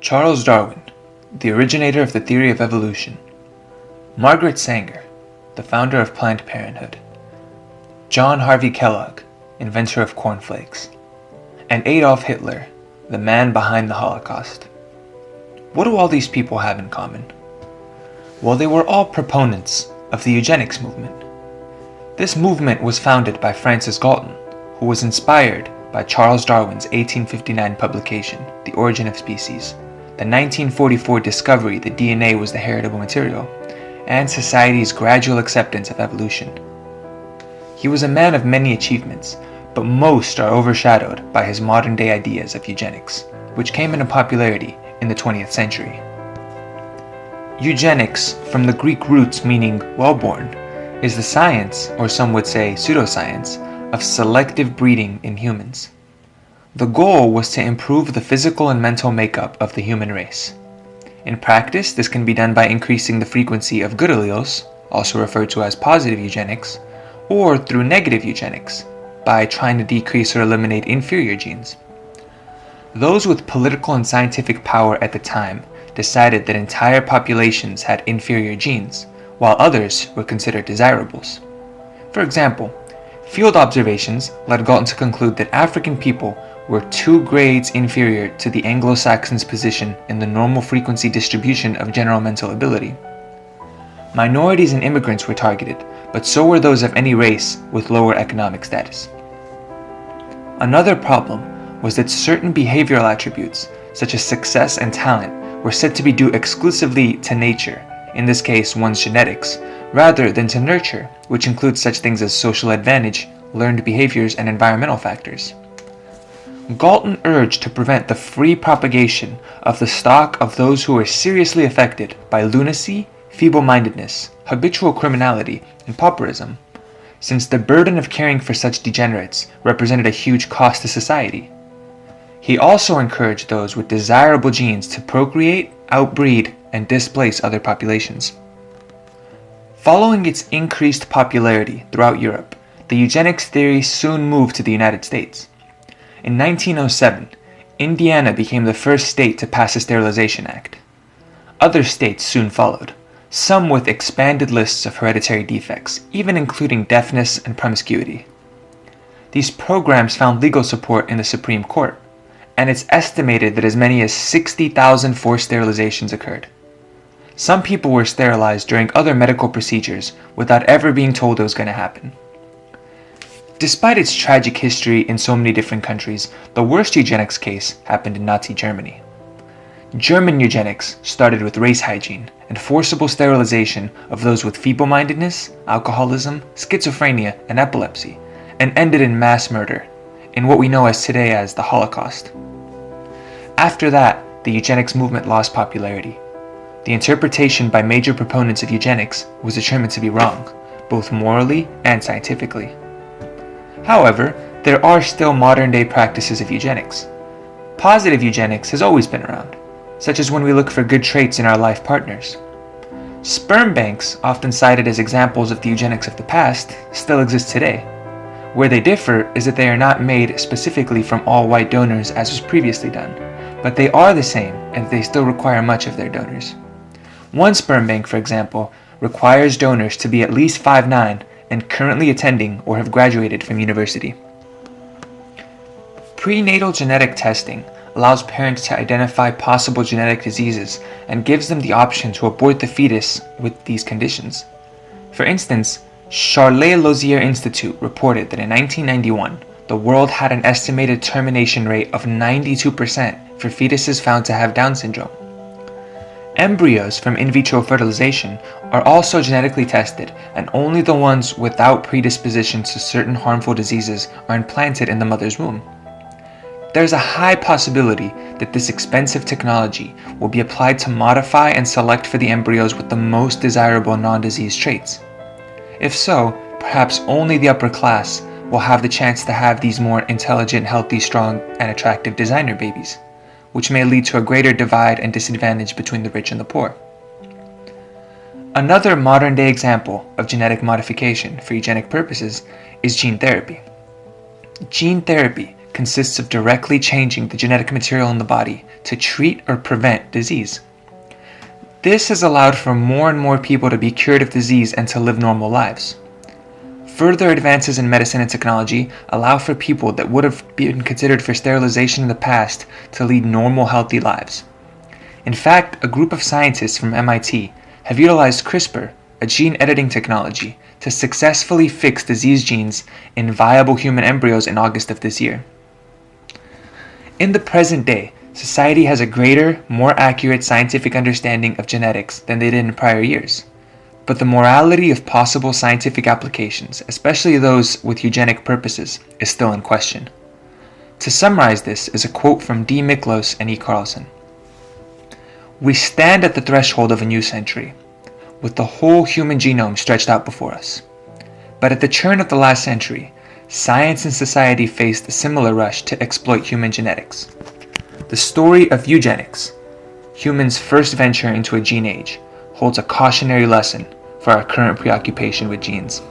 Charles Darwin, the originator of the theory of evolution. Margaret Sanger, the founder of Planned Parenthood. John Harvey Kellogg, inventor of cornflakes. And Adolf Hitler, the man behind the Holocaust. What do all these people have in common? Well, they were all proponents of the eugenics movement. This movement was founded by Francis Galton, who was inspired by Charles Darwin's 1859 publication, The Origin of Species, the 1944 discovery that DNA was the heritable material, and society's gradual acceptance of evolution. He was a man of many achievements, but most are overshadowed by his modern-day ideas of eugenics, which came into popularity in the 20th century. Eugenics, from the Greek roots meaning well-born, is the science, or some would say pseudoscience, of selective breeding in humans. The goal was to improve the physical and mental makeup of the human race. In practice, this can be done by increasing the frequency of good alleles, also referred to as positive eugenics, or through negative eugenics, by trying to decrease or eliminate inferior genes. Those with political and scientific power at the time decided that entire populations had inferior genes, while others were considered desirables. For example, field observations led Galton to conclude that African people were 2 grades inferior to the Anglo-Saxons' position in the normal frequency distribution of general mental ability. Minorities and immigrants were targeted, but so were those of any race with lower economic status. Another problem was that certain behavioral attributes, such as success and talent, were said to be due exclusively to nature, in this case one's genetics, rather than to nurture, which includes such things as social advantage, learned behaviors, and environmental factors. Galton urged to prevent the free propagation of the stock of those who were seriously affected by lunacy, feeble-mindedness, habitual criminality, and pauperism, since the burden of caring for such degenerates represented a huge cost to society. He also encouraged those with desirable genes to procreate, outbreed, and displace other populations. Following its increased popularity throughout Europe, the eugenics theory soon moved to the United States. In 1907, Indiana became the first state to pass a Sterilization Act. Other states soon followed, some with expanded lists of hereditary defects, even including deafness and promiscuity. These programs found legal support in the Supreme Court, and it's estimated that as many as 60,000 forced sterilizations occurred. Some people were sterilized during other medical procedures without ever being told it was going to happen. Despite its tragic history in so many different countries, the worst eugenics case happened in Nazi Germany. German eugenics started with race hygiene and forcible sterilization of those with feeble-mindedness, alcoholism, schizophrenia, and epilepsy, and ended in mass murder, in what we know as today as the Holocaust. After that, the eugenics movement lost popularity. The interpretation by major proponents of eugenics was determined to be wrong, both morally and scientifically. However, there are still modern-day practices of eugenics. Positive eugenics has always been around, such as when we look for good traits in our life partners. Sperm banks, often cited as examples of the eugenics of the past, still exist today. Where they differ is that they are not made specifically from all white donors as was previously done, but they are the same and they still require much of their donors. One sperm bank, for example, requires donors to be at least 5'9" and currently attending or have graduated from university. Prenatal genetic testing allows parents to identify possible genetic diseases and gives them the option to abort the fetus with these conditions. For instance, Charlet-Lozier Institute reported that in 1991, the world had an estimated termination rate of 92% for fetuses found to have Down syndrome. Embryos from in vitro fertilization are also genetically tested, and only the ones without predispositions to certain harmful diseases are implanted in the mother's womb. There's a high possibility that this expensive technology will be applied to modify and select for the embryos with the most desirable non-disease traits. If so, perhaps only the upper class will have the chance to have these more intelligent, healthy, strong, and attractive designer babies, which may lead to a greater divide and disadvantage between the rich and the poor. Another modern-day example of genetic modification for eugenic purposes is gene therapy. Gene therapy consists of directly changing the genetic material in the body to treat or prevent disease. This has allowed for more and more people to be cured of disease and to live normal lives. Further advances in medicine and technology allow for people that would have been considered for sterilization in the past to lead normal, healthy lives. In fact, a group of scientists from MIT have utilized CRISPR, a gene editing technology, to successfully fix disease genes in viable human embryos in August of this year. In the present day, society has a greater, more accurate scientific understanding of genetics than they did in prior years. But the morality of possible scientific applications, especially those with eugenic purposes, is still in question. To summarize this is a quote from D. Miklos and E. Carlson. "We stand at the threshold of a new century, with the whole human genome stretched out before us. But at the turn of the last century, science and society faced a similar rush to exploit human genetics. The story of eugenics, humans' first venture into a gene age, holds a cautionary lesson for our current preoccupation with genes."